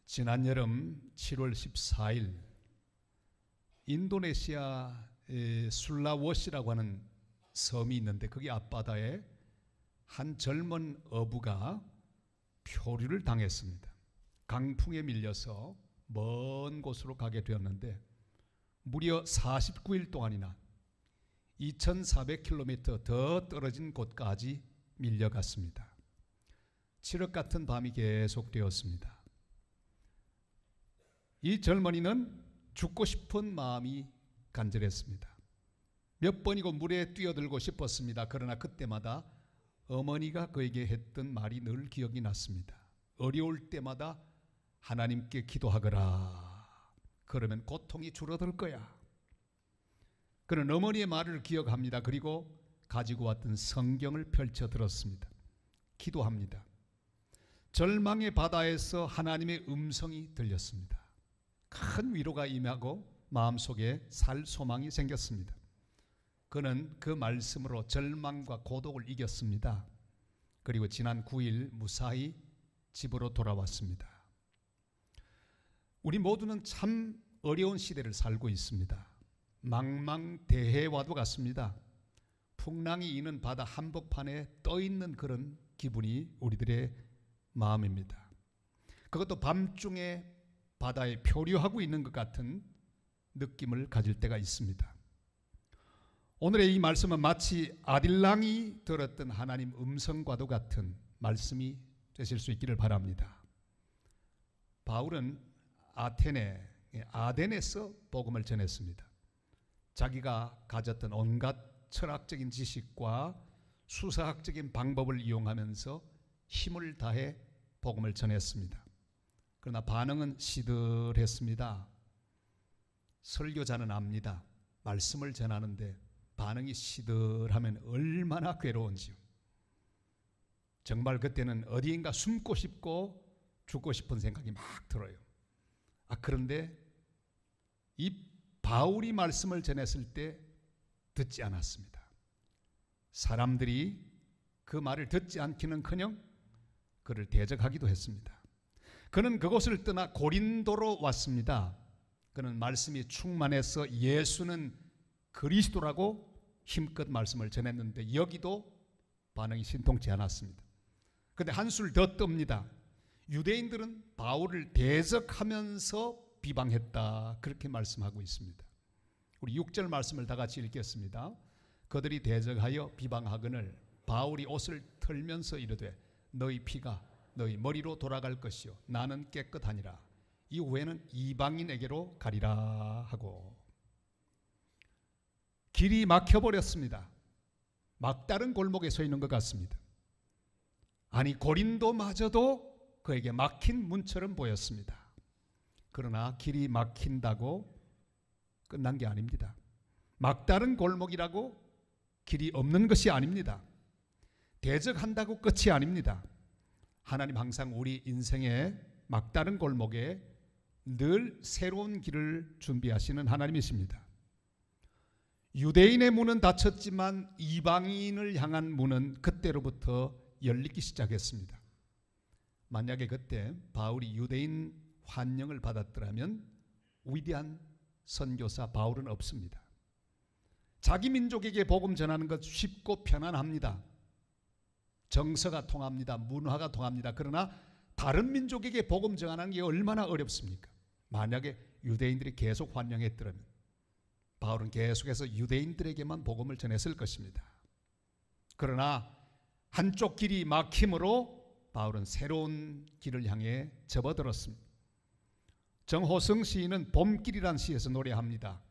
지난 여름 7월 14일 인도네시아의 술라워시라고 하는 섬이 있는데 거기 앞바다에 한 젊은 어부가 표류를 당했습니다. 강풍에 밀려서 먼 곳으로 가게 되었는데 무려 49일 동안이나 2400km 더 떨어진 곳까지 밀려갔습니다. 칠흑 같은 밤이 계속되었습니다. 이 젊은이는 죽고 싶은 마음이 간절했습니다. 몇 번이고 물에 뛰어들고 싶었습니다. 그러나 그때마다 어머니가 그에게 했던 말이 늘 기억이 났습니다. 어려울 때마다 하나님께 기도하거라. 그러면 고통이 줄어들 거야. 그는 어머니의 말을 기억합니다. 그리고 가지고 왔던 성경을 펼쳐 들었습니다. 기도합니다. 절망의 바다에서 하나님의 음성이 들렸습니다. 큰 위로가 임하고 마음속에 살 소망이 생겼습니다. 그는 그 말씀으로 절망과 고독을 이겼습니다. 그리고 지난 9일 무사히 집으로 돌아왔습니다. 우리 모두는 참 어려운 시대를 살고 있습니다. 망망대해와도 같습니다. 풍랑이 이는 바다 한복판에 떠있는 그런 기분이 우리들의 마음입니다. 그것도 밤중에 바다에 표류하고 있는 것 같은 느낌을 가질 때가 있습니다. 오늘의 이 말씀은 마치 아딜랑이 들었던 하나님 음성과도 같은 말씀이 되실 수 있기를 바랍니다. 바울은 아덴에서 복음을 전했습니다. 자기가 가졌던 온갖 철학적인 지식과 수사학적인 방법을 이용하면서 힘을 다해 복음을 전했습니다. 그러나 반응은 시들했습니다. 설교자는 압니다. 말씀을 전하는데 반응이 시들하면 얼마나 괴로운지요. 정말 그때는 어디인가 숨고 싶고 죽고 싶은 생각이 막 들어요. 그런데 이 바울이 말씀을 전했을 때 듣지 않았습니다. 사람들이 그 말을 듣지 않기는커녕 그를 대적하기도 했습니다. 그는 그곳을 떠나 고린도로 왔습니다. 그는 말씀이 충만해서 예수는 그리스도라고 힘껏 말씀을 전했는데 여기도 반응이 신통치 않았습니다. 그런데 한술 더 뜹니다. 유대인들은 바울을 대적하면서 비방했다. 그렇게 말씀하고 있습니다. 우리 6절 말씀을 다 같이 읽겠습니다. 그들이 대적하여 비방하거늘 바울이 옷을 털면서 이르되 너희 피가 너희 머리로 돌아갈 것이요 나는 깨끗하니라. 이후에는 이방인에게로 가리라 하고 길이 막혀버렸습니다. 막다른 골목에 서 있는 것 같습니다. 아니 고린도마저도 그에게 막힌 문처럼 보였습니다. 그러나 길이 막힌다고 끝난 게 아닙니다. 막다른 골목이라고 길이 없는 것이 아닙니다. 대적한다고 끝이 아닙니다. 하나님 항상 우리 인생의 막다른 골목에 늘 새로운 길을 준비하시는 하나님이십니다. 유대인의 문은 닫혔지만 이방인을 향한 문은 그때로부터 열리기 시작했습니다. 만약에 그때 바울이 유대인 환영을 받았더라면 위대한 선교사 바울은 없습니다. 자기 민족에게 복음 전하는 것 쉽고 편안합니다. 정서가 통합니다. 문화가 통합니다. 그러나 다른 민족에게 복음 전하는 게 얼마나 어렵습니까? 만약에 유대인들이 계속 환영했더라면 바울은 계속해서 유대인들에게만 복음을 전했을 것입니다. 그러나 한쪽 길이 막힘으로 바울은 새로운 길을 향해 접어들었습니다. 정호성 시인은 봄길이란 시에서 노래합니다.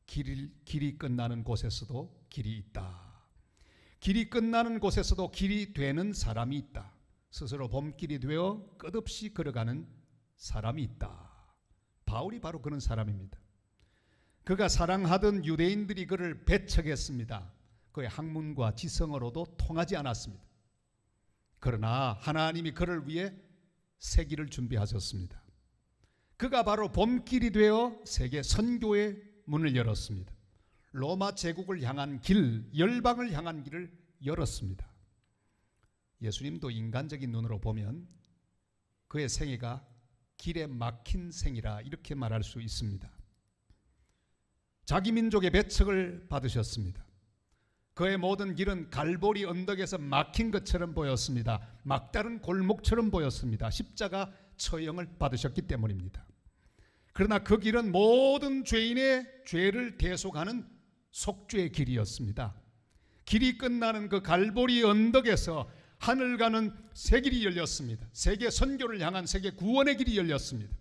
길이 끝나는 곳에서도 길이 있다. 길이 끝나는 곳에서도 길이 되는 사람이 있다. 스스로 봄길이 되어 끝없이 걸어가는 사람이 있다. 바울이 바로 그런 사람입니다. 그가 사랑하던 유대인들이 그를 배척했습니다. 그의 학문과 지성으로도 통하지 않았습니다. 그러나 하나님이 그를 위해 새 길을 준비하셨습니다. 그가 바로 봄길이 되어 세계 선교의 문을 열었습니다. 로마 제국을 향한 길, 열방을 향한 길을 열었습니다. 예수님도 인간적인 눈으로 보면 그의 생애가 길에 막힌 생이라 이렇게 말할 수 있습니다. 자기 민족의 배척을 받으셨습니다. 그의 모든 길은 갈보리 언덕에서 막힌 것처럼 보였습니다. 막다른 골목처럼 보였습니다. 십자가 처형을 받으셨기 때문입니다. 그러나 그 길은 모든 죄인의 죄를 대속하는 속죄의 길이었습니다. 길이 끝나는 그 갈보리 언덕에서 하늘 가는 새 길이 열렸습니다. 세계 선교를 향한 세계 구원의 길이 열렸습니다.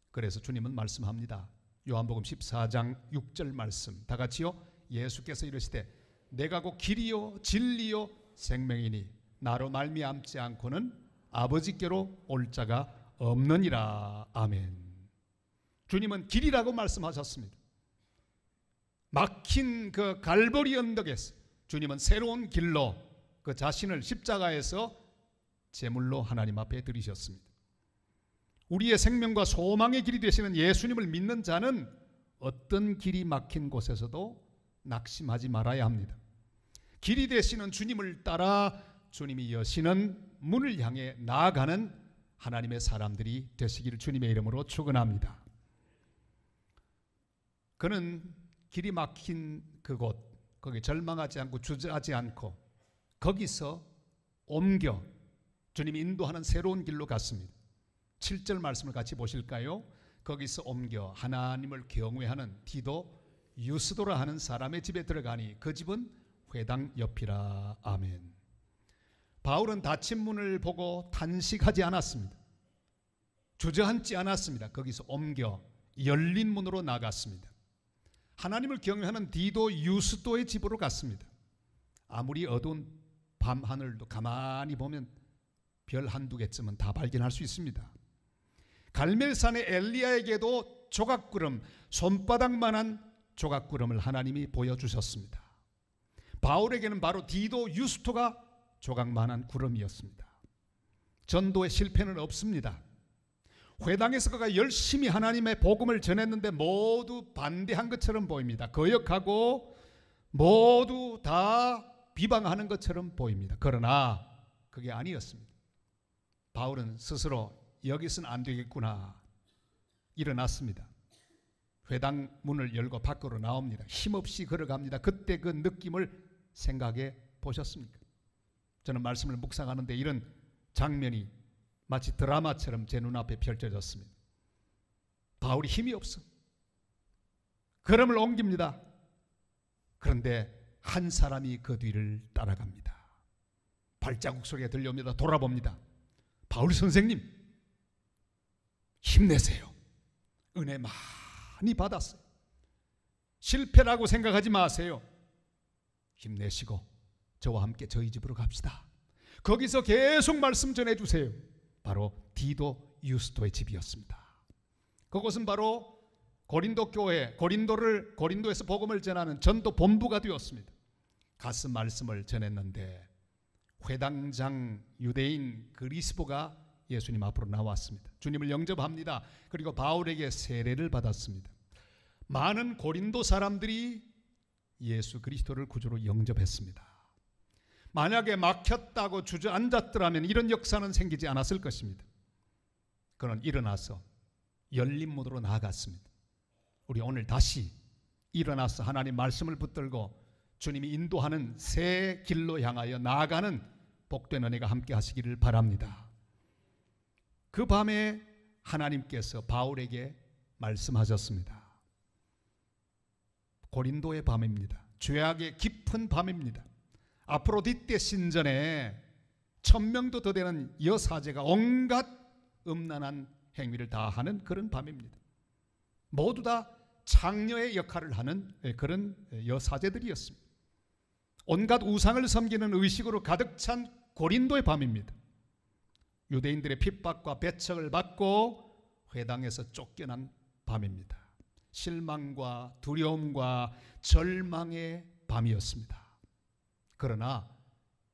그래서 주님은 말씀합니다. 요한복음 14장 6절 말씀 다 같이요. 예수께서 이르시되 내가 곧 길이요 진리요 생명이니 나로 말미암지 않고는 아버지께로 올 자가 없느니라. 아멘. 주님은 길이라고 말씀하셨습니다. 막힌 그 갈보리 언덕에서 주님은 새로운 길로 그 자신을 십자가에서 제물로 하나님 앞에 드리셨습니다. 우리의 생명과 소망의 길이 되시는 예수님을 믿는 자는 어떤 길이 막힌 곳에서도 낙심하지 말아야 합니다. 길이 되시는 주님을 따라 주님이 여시는 문을 향해 나아가는 하나님의 사람들이 되시기를 주님의 이름으로 축원합니다. 그는 길이 막힌 그곳, 거기 절망하지 않고 주저하지 않고 거기서 옮겨 주님이 인도하는 새로운 길로 갔습니다. 7절 말씀을 같이 보실까요? 거기서 옮겨 하나님을 경외하는 디도 유스도라 하는 사람의 집에 들어가니 그 집은 회당 옆이라. 아멘. 바울은 닫힌 문을 보고 탄식하지 않았습니다. 주저앉지 않았습니다. 거기서 옮겨 열린 문으로 나갔습니다. 하나님을 경외하는 디도 유스도의 집으로 갔습니다. 아무리 어두운 밤하늘도 가만히 보면 별 한두 개쯤은 다 발견할 수 있습니다. 갈멜산의 엘리야에게도 조각구름, 손바닥만한 조각구름을 하나님이 보여주셨습니다. 바울에게는 바로 디도 유스토가 조각만한 구름이었습니다. 전도의 실패는 없습니다. 회당에서 그가 열심히 하나님의 복음을 전했는데 모두 반대한 것처럼 보입니다. 거역하고 모두 다 비방하는 것처럼 보입니다. 그러나 그게 아니었습니다. 바울은 스스로 여기서는 안 되겠구나 일어났습니다. 회당 문을 열고 밖으로 나옵니다. 힘없이 걸어갑니다. 그때 그 느낌을 생각해 보셨습니까? 저는 말씀을 묵상하는데 이런 장면이 마치 드라마처럼 제 눈앞에 펼쳐졌습니다. 바울이 힘이 없어 걸음을 옮깁니다. 그런데 한 사람이 그 뒤를 따라갑니다. 발자국 소리가 들려옵니다. 돌아봅니다. 바울 선생님 힘내세요. 은혜 많이 받았어요. 실패라고 생각하지 마세요. 힘내시고 저와 함께 저희 집으로 갑시다. 거기서 계속 말씀 전해주세요. 바로 디도 유스토의 집이었습니다. 그곳은 바로 고린도 교회, 고린도에서 복음을 전하는 전도 본부가 되었습니다. 가서 말씀을 전했는데 회당장 유대인 그리스도가 예수님 앞으로 나왔습니다. 주님을 영접합니다. 그리고 바울에게 세례를 받았습니다. 많은 고린도 사람들이 예수 그리스도를 구주로 영접했습니다. 만약에 막혔다고 주저앉았더라면 이런 역사는 생기지 않았을 것입니다. 그는 일어나서 열린 문으로 나아갔습니다. 우리 오늘 다시 일어나서 하나님 말씀을 붙들고 주님이 인도하는 새 길로 향하여 나아가는 복된 은혜가 함께 하시기를 바랍니다. 그 밤에 하나님께서 바울에게 말씀하셨습니다. 고린도의 밤입니다. 죄악의 깊은 밤입니다. 아프로디테 신전에 1000명도 더 되는 여사제가 온갖 음란한 행위를 다 하는 그런 밤입니다. 모두 다 창녀의 역할을 하는 그런 여사제들이었습니다. 온갖 우상을 섬기는 의식으로 가득 찬 고린도의 밤입니다. 유대인들의 핍박과 배척을 받고 회당에서 쫓겨난 밤입니다. 실망과 두려움과 절망의 밤이었습니다. 그러나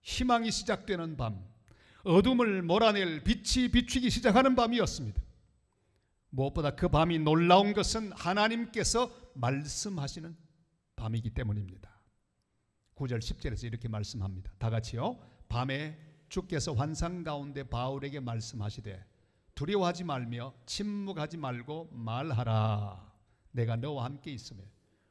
희망이 시작되는 밤, 어둠을 몰아낼 빛이 비추기 시작하는 밤이었습니다. 무엇보다 그 밤이 놀라운 것은 하나님께서 말씀하시는 밤이기 때문입니다. 9절 10절에서 이렇게 말씀합니다. 다 같이요. 밤에 주께서 환상 가운데 바울에게 말씀하시되 두려워하지 말며 침묵하지 말고 말하라. 내가 너와 함께 있으며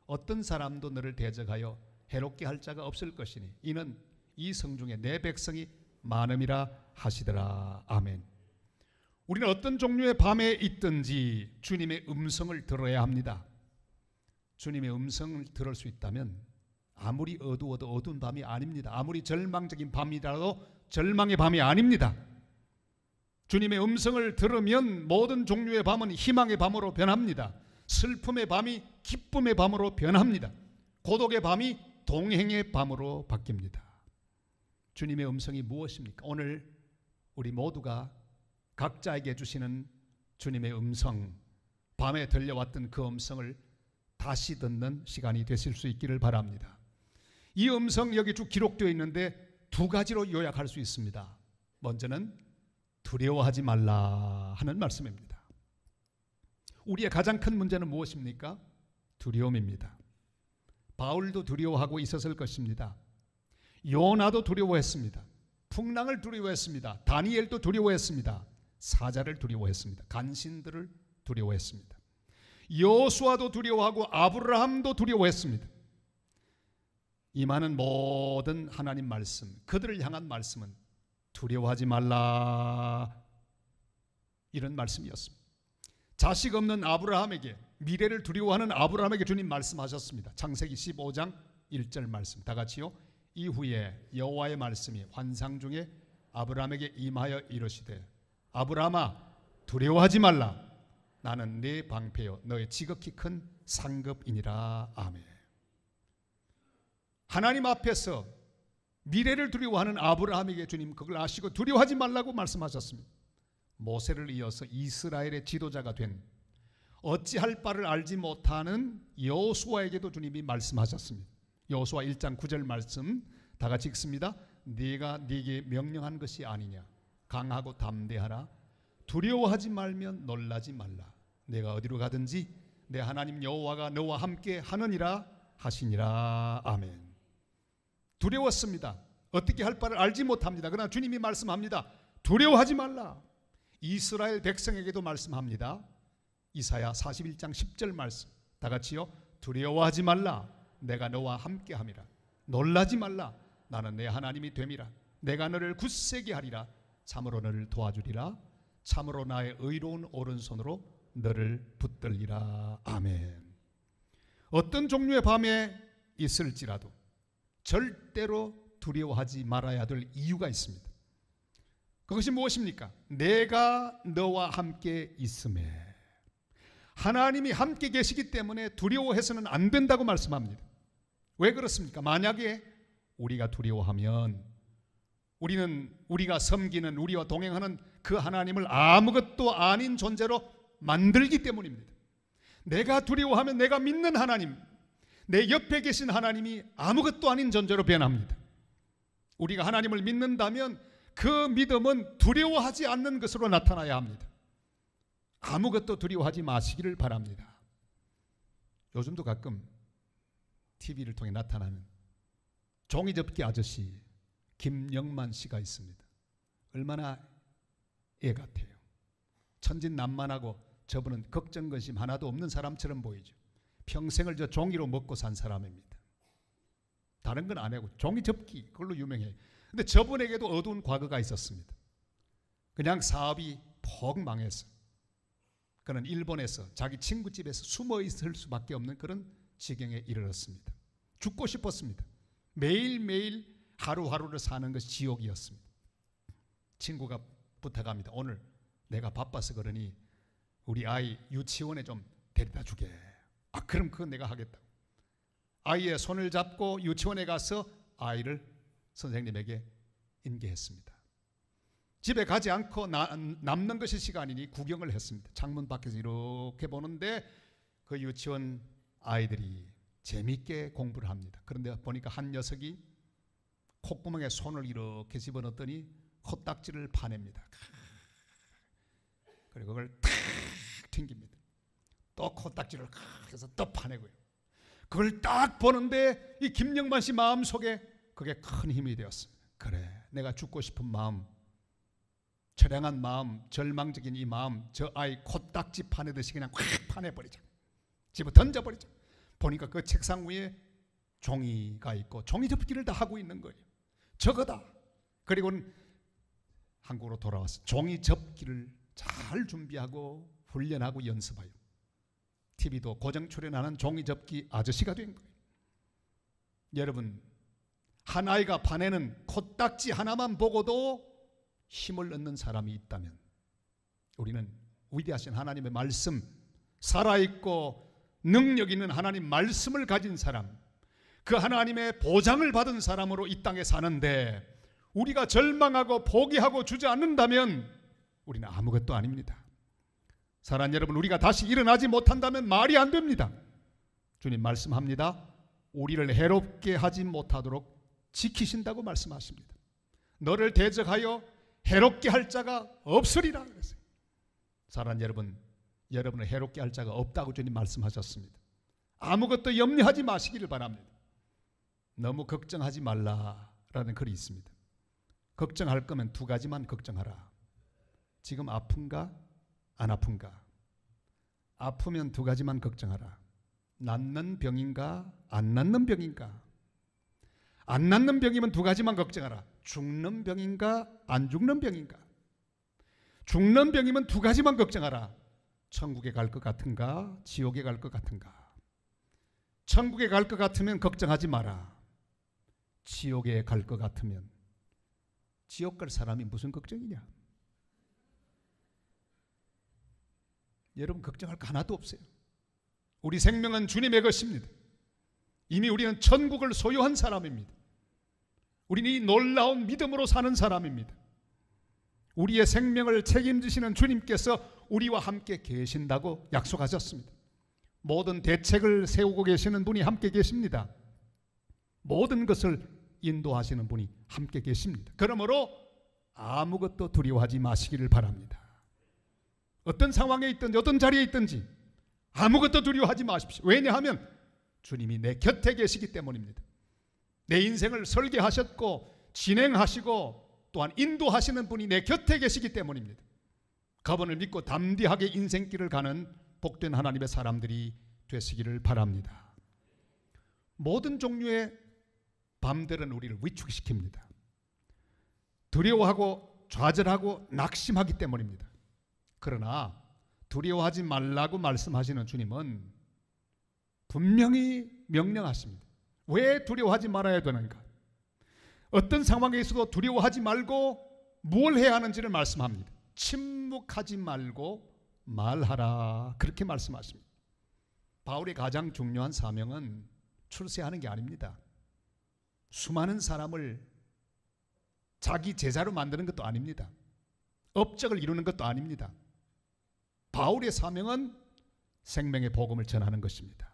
어떤 사람도 너를 대적하여 해롭게 할 자가 없을 것이니 이는 이 성중에 내 백성이 많음이라 하시더라. 아멘. 우리는 어떤 종류의 밤에 있든지 주님의 음성을 들어야 합니다. 주님의 음성을 들을 수 있다면 아무리 어두워도 어두운 밤이 아닙니다. 아무리 절망적인 밤이라도 절망의 밤이 아닙니다. 주님의 음성을 들으면 모든 종류의 밤은 희망의 밤으로 변합니다. 슬픔의 밤이 기쁨의 밤으로 변합니다. 고독의 밤이 동행의 밤으로 바뀝니다. 주님의 음성이 무엇입니까? 오늘 우리 모두가 각자에게 주시는 주님의 음성, 밤에 들려왔던 그 음성을 다시 듣는 시간이 되실 수 있기를 바랍니다. 이 음성 여기 쭉 기록되어 있는데 두 가지로 요약할 수 있습니다. 먼저는 두려워하지 말라 하는 말씀입니다. 우리의 가장 큰 문제는 무엇입니까? 두려움입니다. 바울도 두려워하고 있었을 것입니다. 요나도 두려워했습니다. 풍랑을 두려워했습니다. 다니엘도 두려워했습니다. 사자를 두려워했습니다. 간신들을 두려워했습니다. 여호수아도 두려워하고 아브라함도 두려워했습니다. 이 많은 모든 하나님 말씀, 그들을 향한 말씀은 두려워하지 말라 이런 말씀이었습니다. 자식 없는 아브라함에게, 미래를 두려워하는 아브라함에게 주님 말씀하셨습니다. 창세기 15장 1절 말씀 다 같이요. 이후에 여호와의 말씀이 환상 중에 아브라함에게 임하여 이르시되 아브라함아 두려워하지 말라. 나는 네 방패요 너의 지극히 큰 상급이니라. 아멘. 하나님 앞에서 미래를 두려워하는 아브라함에게 주님 그걸 아시고 두려워하지 말라고 말씀하셨습니다. 모세를 이어서 이스라엘의 지도자가 된 어찌할 바를 알지 못하는 여호수아에게도 주님이 말씀하셨습니다. 여호수아 1장 9절 말씀 다 같이 읽습니다. 네가 네게 명령한 것이 아니냐. 강하고 담대하라. 두려워하지 말면 놀라지 말라. 내가 어디로 가든지 내 하나님 여호와가 너와 함께 하느니라 하시니라. 아멘. 두려웠습니다. 어떻게 할 바를 알지 못합니다. 그러나 주님이 말씀합니다. 두려워하지 말라. 이스라엘 백성에게도 말씀합니다. 이사야 41장 10절 말씀 다 같이요. 두려워하지 말라. 내가 너와 함께 함이라. 놀라지 말라. 나는 내 하나님이 됨이라. 내가 너를 굳세게 하리라. 참으로 너를 도와주리라. 참으로 나의 의로운 오른손으로 너를 붙들리라. 아멘. 어떤 종류의 밤에 있을지라도 절대로 두려워하지 말아야 될 이유가 있습니다. 그것이 무엇입니까? 내가 너와 함께 있음에. 하나님이 함께 계시기 때문에 두려워해서는 안 된다고 말씀합니다. 왜 그렇습니까? 만약에 우리가 두려워하면 우리가 섬기는, 우리와 동행하는 그 하나님을 아무것도 아닌 존재로 만들기 때문입니다. 내가 두려워하면 내가 믿는 하나님, 내 옆에 계신 하나님이 아무것도 아닌 존재로 변합니다. 우리가 하나님을 믿는다면 그 믿음은 두려워하지 않는 것으로 나타나야 합니다. 아무것도 두려워하지 마시기를 바랍니다. 요즘도 가끔 TV를 통해 나타나는 종이접기 아저씨 김영만 씨가 있습니다. 얼마나 애 같아요. 천진난만하고 저분은 걱정근심 하나도 없는 사람처럼 보이죠. 평생을 저 종이로 먹고 산 사람입니다. 다른 건 안 하고 종이접기 그걸로 유명해요. 근데 저분에게도 어두운 과거가 있었습니다. 그냥 사업이 폭 망해서 그는 일본에서 자기 친구 집에서 숨어 있을 수밖에 없는 그런 지경에 이르렀습니다. 죽고 싶었습니다. 매일매일 하루하루를 사는 것이 지옥이었습니다. 친구가 부탁합니다. 오늘 내가 바빠서 그러니 우리 아이 유치원에 좀 데려다 주게. 그럼 그건 내가 하겠다. 아이의 손을 잡고 유치원에 가서 아이를 선생님에게 인계했습니다. 집에 가지 않고 남는 것이 시간이니 구경을 했습니다. 창문 밖에서 이렇게 보는데 그 유치원 아이들이 재미있게 공부를 합니다. 그런데 보니까 한 녀석이 콧구멍에 손을 이렇게 집어넣더니 코딱지를 파냅니다. 그리고 그걸 탁 튕깁니다. 또 코딱지를 해서 또 파내고요. 그걸 딱 보는데 이 김영만 씨 마음속에 그게 큰 힘이 되었습니다. 그래, 내가 죽고 싶은 마음 처량한 마음, 절망적인 이 마음, 저 아이 코딱지 파내듯이 그냥 확 파내버리자. 집어 던져버리자. 보니까 그 책상 위에 종이가 있고 종이 접기를 다 하고 있는 거예요. 저거다. 그리고는 한국으로 돌아와서 종이 접기를 잘 준비하고 훈련하고 연습하여 TV도 고정 출연하는 종이 접기 아저씨가 된 거예요. 여러분, 한 아이가 파내는 코딱지 하나만 보고도 힘을 얻는 사람이 있다면 우리는 위대하신 하나님의 말씀, 살아있고 능력 있는 하나님 말씀을 가진 사람, 그 하나님의 보장을 받은 사람으로 이 땅에 사는데 우리가 절망하고 포기하고 주저앉는다면 우리는 아무것도 아닙니다. 사랑하는 여러분, 우리가 다시 일어나지 못한다면 말이 안 됩니다. 주님 말씀합니다. 우리를 해롭게 하지 못하도록 지키신다고 말씀하십니다. 너를 대적하여 해롭게 할 자가 없으리라 그랬어요. 사랑하는 여러분, 여러분을 해롭게 할 자가 없다고 주님 말씀하셨습니다. 아무것도 염려하지 마시기를 바랍니다. 너무 걱정하지 말라라는 글이 있습니다. 걱정할 거면 두 가지만 걱정하라. 지금 아픈가? 안 아픈가? 아프면 두 가지만 걱정하라. 낫는 병인가? 안 낫는 병인가? 안 낫는 병이면 두 가지만 걱정하라. 죽는 병인가? 안 죽는 병인가? 죽는 병이면 두 가지만 걱정하라. 천국에 갈 것 같은가? 지옥에 갈 것 같은가? 천국에 갈 것 같으면 걱정하지 마라. 지옥에 갈 것 같으면 지옥 갈 사람이 무슨 걱정이냐? 여러분, 걱정할 거 하나도 없어요. 우리 생명은 주님의 것입니다. 이미 우리는 천국을 소유한 사람입니다. 우리는 이 놀라운 믿음으로 사는 사람입니다. 우리의 생명을 책임지시는 주님께서 우리와 함께 계신다고 약속하셨습니다. 모든 대책을 세우고 계시는 분이 함께 계십니다. 모든 것을 인도하시는 분이 함께 계십니다. 그러므로 아무것도 두려워하지 마시기를 바랍니다. 어떤 상황에 있든지 어떤 자리에 있든지 아무것도 두려워하지 마십시오. 왜냐하면 주님이 내 곁에 계시기 때문입니다. 내 인생을 설계하셨고 진행하시고 또한 인도하시는 분이 내 곁에 계시기 때문입니다. 그분을 믿고 담대하게 인생길을 가는 복된 하나님의 사람들이 되시기를 바랍니다. 모든 종류의 밤들은 우리를 위축시킵니다. 두려워하고 좌절하고 낙심하기 때문입니다. 그러나 두려워하지 말라고 말씀하시는 주님은 분명히 명령하십니다. 왜 두려워하지 말아야 되는가? 어떤 상황에 있어도 두려워하지 말고 뭘 해야 하는지를 말씀합니다. 침묵하지 말고 말하라, 그렇게 말씀하십니다. 바울의 가장 중요한 사명은 출세하는 게 아닙니다. 수많은 사람을 자기 제자로 만드는 것도 아닙니다. 업적을 이루는 것도 아닙니다. 바울의 사명은 생명의 복음을 전하는 것입니다.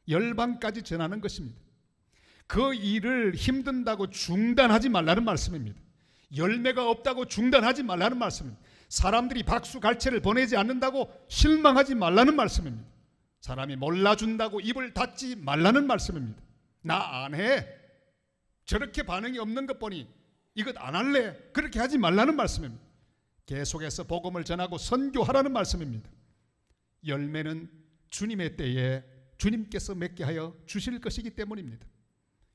열방까지 전하는 것입니다. 그 일을 힘든다고 중단하지 말라는 말씀입니다. 열매가 없다고 중단하지 말라는 말씀입니다. 사람들이 박수갈채를 보내지 않는다고 실망하지 말라는 말씀입니다. 사람이 몰라준다고 입을 닫지 말라는 말씀입니다. 나 안 해. 저렇게 반응이 없는 것 보니 이것 안 할래. 그렇게 하지 말라는 말씀입니다. 계속해서 복음을 전하고 선교하라는 말씀입니다. 열매는 주님의 때에 주님께서 맺게 하여 주실 것이기 때문입니다.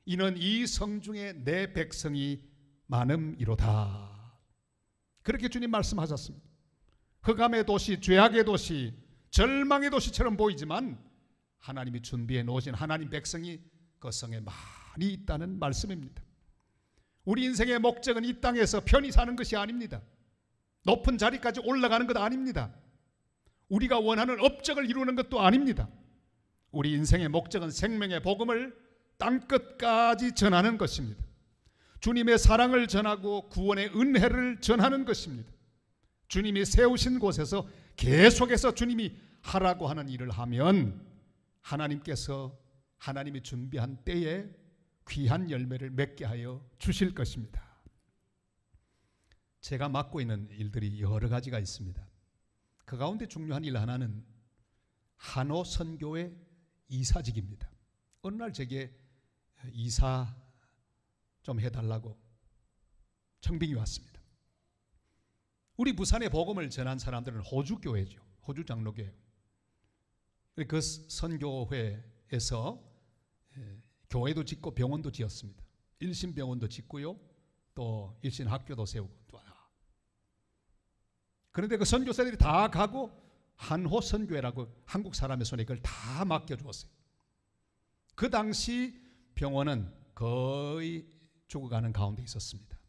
이는 이 성중에 내 백성이 많음이로다. 그렇게 주님 말씀하셨습니다. 흑암의 도시, 죄악의 도시, 절망의 도시처럼 보이지만 하나님이 준비해 놓으신 하나님 백성이 그 성에 많이 있다는 말씀입니다. 우리 인생의 목적은 이 땅에서 편히 사는 것이 아닙니다. 높은 자리까지 올라가는 것 아닙니다. 우리가 원하는 업적을 이루는 것도 아닙니다. 우리 인생의 목적은 생명의 복음을 땅끝까지 전하는 것입니다. 주님의 사랑을 전하고 구원의 은혜를 전하는 것입니다. 주님이 세우신 곳에서 계속해서 주님이 하라고 하는 일을 하면 하나님께서 하나님이 준비한 때에 귀한 열매를 맺게 하여 주실 것입니다. 제가 맡고 있는 일들이 여러 가지가 있습니다. 그 가운데 중요한 일 하나는 한호 선교회 이사직입니다. 어느 날 제게 이사 좀 해달라고 청빙이 왔습니다. 우리 부산에 복음을 전한 사람들은 호주 교회죠. 호주 장로교회. 그 선교회에서 교회도 짓고 병원도 지었습니다. 일신병원도 짓고요. 또 일신학교도 세우고. 그런데 그 선교사들이 다 가고 한호 선교회라고 한국 사람의 손에 그걸 다 맡겨주었어요. 그 당시 병원은 거의 죽어가는 가운데 있었습니다.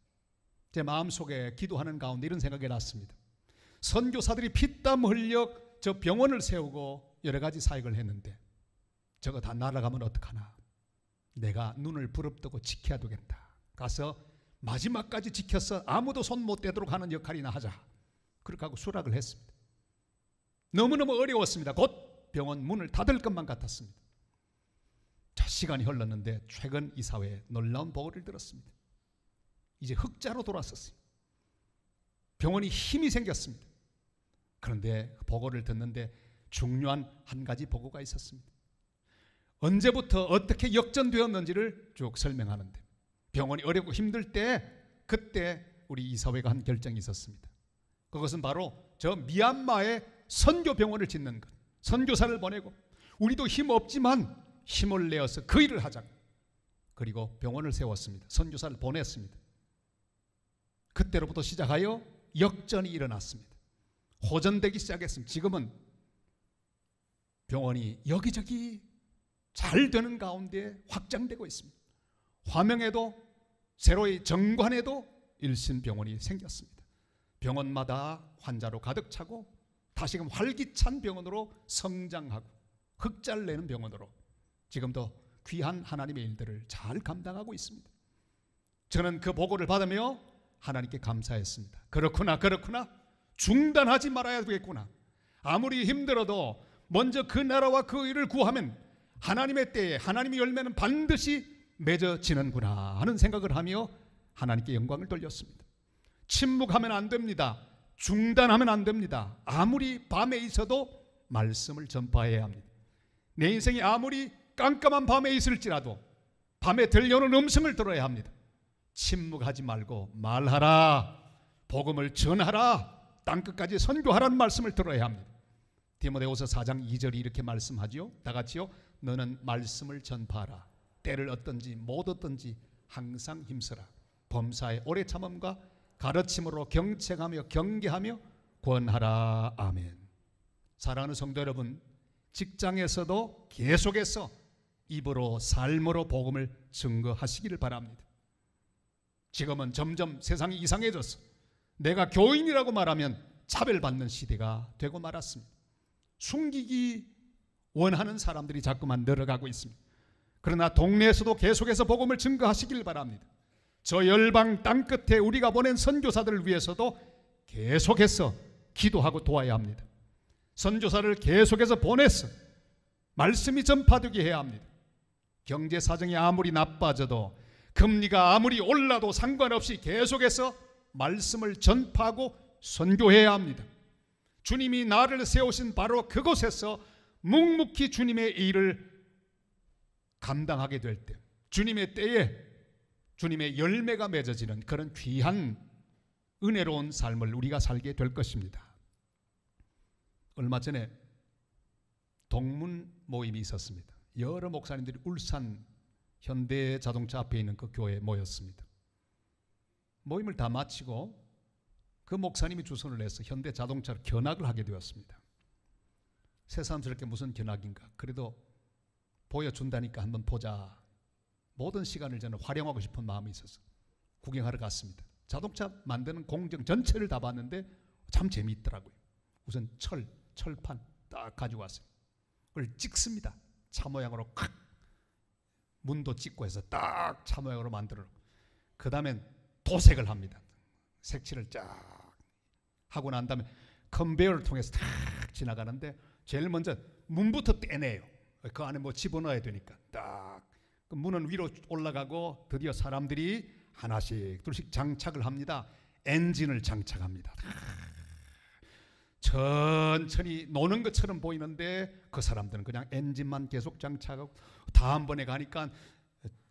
제 마음속에 기도하는 가운데 이런 생각이 났습니다. 선교사들이 피땀 흘려 저 병원을 세우고 여러 가지 사역을 했는데 저거 다 날아가면 어떡하나. 내가 눈을 부릅뜨고 지켜야 되겠다. 가서 마지막까지 지켜서 아무도 손 못 대도록 하는 역할이나 하자. 그렇게 하고 수락을 했습니다. 너무너무 어려웠습니다. 곧 병원 문을 닫을 것만 같았습니다. 자, 시간이 흘렀는데 최근 이 사회에 놀라운 보고를 들었습니다. 이제 흑자로 돌아섰어요. 병원이 힘이 생겼습니다. 그런데 보고를 듣는데 중요한 한 가지 보고가 있었습니다. 언제부터 어떻게 역전되었는지를 쭉 설명하는데 병원이 어렵고 힘들 때 그때 우리 이사회가 한 결정이 있었습니다. 그것은 바로 저 미얀마에 선교병원을 짓는 것. 선교사를 보내고 우리도 힘 없지만 힘을 내어서 그 일을 하자. 그리고 병원을 세웠습니다. 선교사를 보냈습니다. 그때로부터 시작하여 역전이 일어났습니다. 호전되기 시작했습니다. 지금은 병원이 여기저기 잘 되는 가운데 확장되고 있습니다. 화명에도 새로이 정관에도 일신병원이 생겼습니다. 병원마다 환자로 가득 차고 다시금 활기찬 병원으로 성장하고 흑자를 내는 병원으로 지금도 귀한 하나님의 일들을 잘 감당하고 있습니다. 저는 그 보고를 받으며 하나님께 감사했습니다. 그렇구나 중단하지 말아야 되겠구나. 아무리 힘들어도 먼저 그 나라와 그 일을 구하면 하나님의 때에 하나님의 열매는 반드시 맺어지는구나 하는 생각을 하며 하나님께 영광을 돌렸습니다. 침묵하면 안 됩니다. 중단하면 안 됩니다. 아무리 밤에 있어도 말씀을 전파해야 합니다. 내 인생이 아무리 깜깜한 밤에 있을지라도 밤에 들려오는 음성을 들어야 합니다. 침묵하지 말고 말하라. 복음을 전하라. 땅끝까지 선교하라는 말씀을 들어야 합니다. 디모데후서 4장 2절이 이렇게 말씀하지요. 다 같이요. 너는 말씀을 전파하라. 때를 얻든지 못 얻든지 항상 힘쓰라. 범사에 오래 참음과 가르침으로 경책하며 경계하며 권하라. 아멘. 사랑하는 성도 여러분, 직장에서도 계속해서 입으로 삶으로 복음을 증거하시기를 바랍니다. 지금은 점점 세상이 이상해졌어. 내가 교인이라고 말하면 차별받는 시대가 되고 말았습니다. 숨기기 원하는 사람들이 자꾸만 늘어가고 있습니다. 그러나 동네에서도 계속해서 복음을 증거하시길 바랍니다. 저 열방 땅끝에 우리가 보낸 선교사들을 위해서도 계속해서 기도하고 도와야 합니다. 선교사를 계속해서 보내서 말씀이 전파되게 해야 합니다. 경제 사정이 아무리 나빠져도 금리가 아무리 올라도 상관없이 계속해서 말씀을 전파하고 선교해야 합니다. 주님이 나를 세우신 바로 그곳에서 묵묵히 주님의 일을 감당하게 될 때 주님의 때에 주님의 열매가 맺어지는 그런 귀한 은혜로운 삶을 우리가 살게 될 것입니다. 얼마 전에 동문 모임이 있었습니다. 여러 목사님들이 울산 현대자동차 앞에 있는 그 교회에 모였습니다. 모임을 다 마치고 그 목사님이 주선을 해서 현대자동차로 견학을 하게 되었습니다. 새삼스럽게 무슨 견학인가. 그래도 보여준다니까 한번 보자. 모든 시간을 저는 활용하고 싶은 마음이 있어서 구경하러 갔습니다. 자동차 만드는 공정 전체를 다 봤는데 참 재미있더라고요. 우선 철판 딱 가지고 왔어요. 그걸 찍습니다. 차 모양으로 콱 문도 찍고 해서 딱 차 모양으로 만들어. 그 다음엔 도색을 합니다. 색칠을 쫙 하고 난 다음에 컨베이어를 통해서 탁 지나가는데 제일 먼저 문부터 떼내요. 그 안에 뭐 집어넣어야 되니까 딱 그 문은 위로 올라가고 드디어 사람들이 하나씩 둘씩 장착을 합니다. 엔진을 장착합니다. 천천히 노는 것처럼 보이는데 그 사람들은 그냥 엔진만 계속 장착하고 다음번에 가니까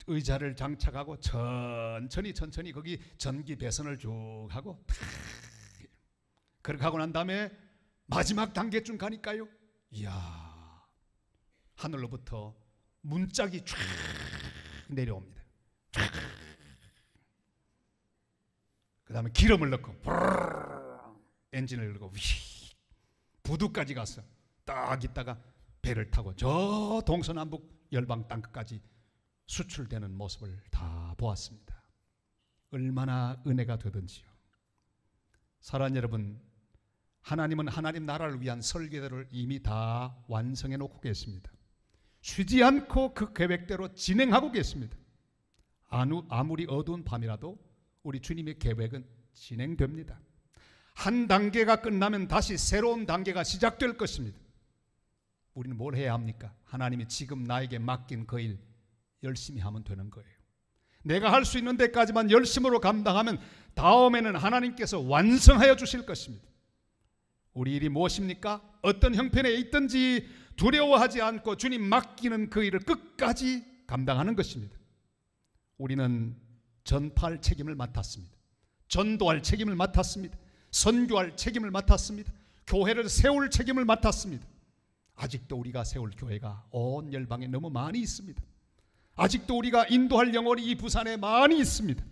의자를 장착하고 천천히 거기 전기 배선을 쭉 하고 그렇게 하고 난 다음에 마지막 단계쯤 가니까요, 이야, 하늘로부터 문짝이 쫙 내려옵니다. 그 다음에 기름을 넣고 엔진을 넣고 부두까지 가서 딱 있다가 배를 타고 저 동서남북 열방 땅끝까지 수출되는 모습을 다 보았습니다. 얼마나 은혜가 되든지요. 사랑하는 여러분, 하나님은 하나님 나라를 위한 설계도를 이미 다 완성해 놓고 계십니다. 쉬지 않고 그 계획대로 진행하고 계십니다. 아무리 어두운 밤이라도 우리 주님의 계획은 진행됩니다. 한 단계가 끝나면 다시 새로운 단계가 시작될 것입니다. 우리는 뭘 해야 합니까? 하나님이 지금 나에게 맡긴 그 일 열심히 하면 되는 거예요. 내가 할 수 있는 데까지만 열심으로 감당하면 다음에는 하나님께서 완성하여 주실 것입니다. 우리 일이 무엇입니까? 어떤 형편에 있든지 두려워하지 않고 주님 맡기는 그 일을 끝까지 감당하는 것입니다. 우리는 전파할 책임을 맡았습니다. 전도할 책임을 맡았습니다. 선교할 책임을 맡았습니다. 교회를 세울 책임을 맡았습니다. 아직도 우리가 세울 교회가 온 열방에 너무 많이 있습니다. 아직도 우리가 인도할 영혼이 이 부산에 많이 있습니다.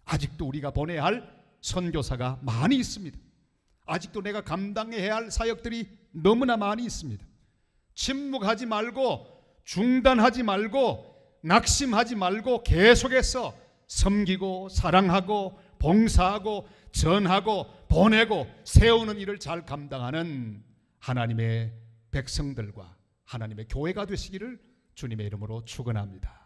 아직도 우리가 보내야 할 선교사가 많이 있습니다. 아직도 내가 감당해야 할 사역들이 너무나 많이 있습니다. 침묵하지 말고, 중단하지 말고, 낙심하지 말고 계속해서 섬기고 사랑하고 봉사하고 전하고 보내고 세우는 일을 잘 감당하는 하나님의 백성들과 하나님의 교회가 되시기를 주님의 이름으로 축원합니다.